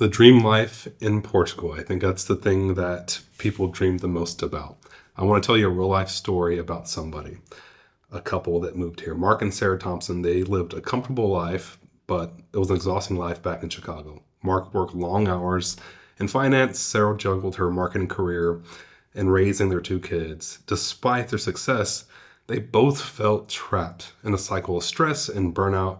The dream life in Portugal. I think that's the thing that people dream the most about. I want to tell you a real life story about somebody, a couple that moved here. Mark and Sarah Thompson, they lived a comfortable life, but it was an exhausting life back in Chicago. Mark worked long hours in finance. Sarah juggled her marketing career and raising their two kids. Despite their success, they both felt trapped in a cycle of stress and burnout.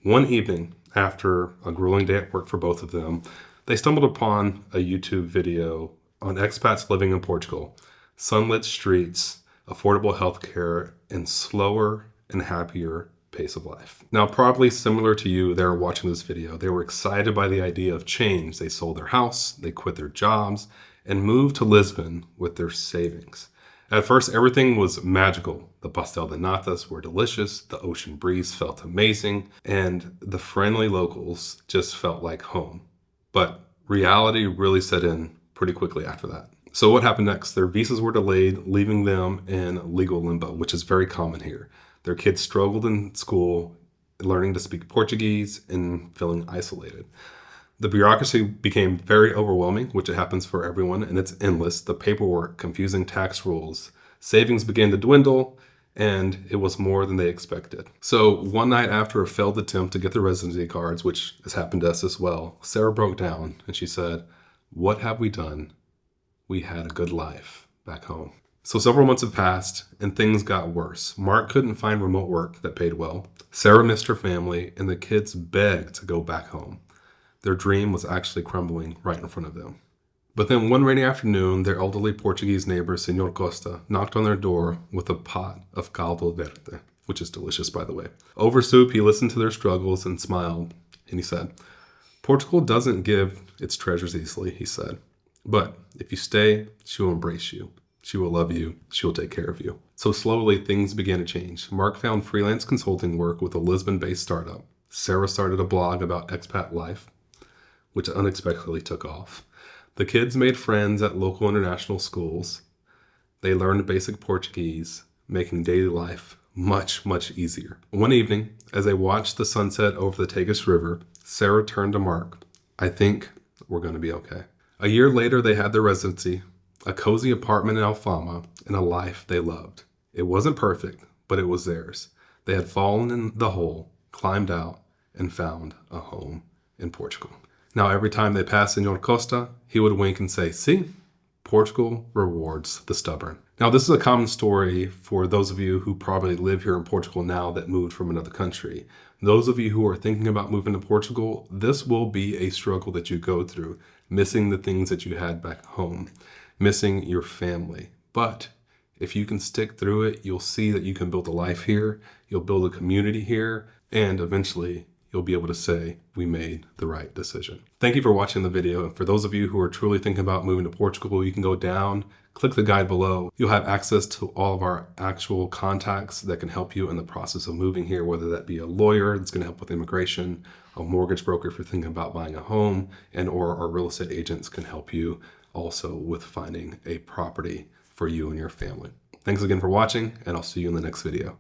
One evening, after a grueling day at work for both of them, they stumbled upon a YouTube video on expats living in Portugal, sunlit streets, affordable healthcare, and slower and happier pace of life. Now, probably similar to you, they were watching this video. They were excited by the idea of change. They sold their house, they quit their jobs, and moved to Lisbon with their savings. At first, everything was magical. The pastel de natas were delicious, the ocean breeze felt amazing, and the friendly locals just felt like home. But reality really set in pretty quickly after that. So what happened next? Their visas were delayed, leaving them in legal limbo, which is very common here. Their kids struggled in school, learning to speak Portuguese and feeling isolated. The bureaucracy became very overwhelming, which it happens for everyone, and it's endless. The paperwork, confusing tax rules, savings began to dwindle, and it was more than they expected. So one night after a failed attempt to get the residency cards, which has happened to us as well, Sarah broke down and she said, "What have we done? We had a good life back home." So several months have passed and things got worse. Mark couldn't find remote work that paid well. Sarah missed her family and the kids begged to go back home. Their dream was actually crumbling right in front of them. But then one rainy afternoon, their elderly Portuguese neighbor, Senor Costa, knocked on their door with a pot of caldo verde, which is delicious, by the way. Over soup, he listened to their struggles and smiled, and he said, "Portugal doesn't give its treasures easily," he said. "But if you stay, she will embrace you. She will love you. She will take care of you." So slowly, things began to change. Mark found freelance consulting work with a Lisbon-based startup. Sarah started a blog about expat life, which unexpectedly took off. The kids made friends at local international schools. They learned basic Portuguese, making daily life much, much easier. One evening, as they watched the sunset over the Tagus River, Sarah turned to Mark. "I think we're going to be okay." A year later, they had their residency, a cozy apartment in Alfama, and a life they loved. It wasn't perfect, but it was theirs. They had fallen in the hole, climbed out, and found a home in Portugal. Now, every time they passed Senor Costa, he would wink and say, "See, Portugal rewards the stubborn." Now, this is a common story for those of you who probably live here in Portugal now that moved from another country. Those of you who are thinking about moving to Portugal, this will be a struggle that you go through, missing the things that you had back home, missing your family. But if you can stick through it, you'll see that you can build a life here, you'll build a community here, and eventually you'll be able to say, "We made the right decision." Thank you for watching the video. And for those of you who are truly thinking about moving to Portugal, you can go down, click the guide below. You'll have access to all of our actual contacts that can help you in the process of moving here, whether that be a lawyer that's going to help with immigration, a mortgage broker if you're thinking about buying a home, and or our real estate agents can help you also with finding a property for you and your family. Thanks again for watching, and I'll see you in the next video.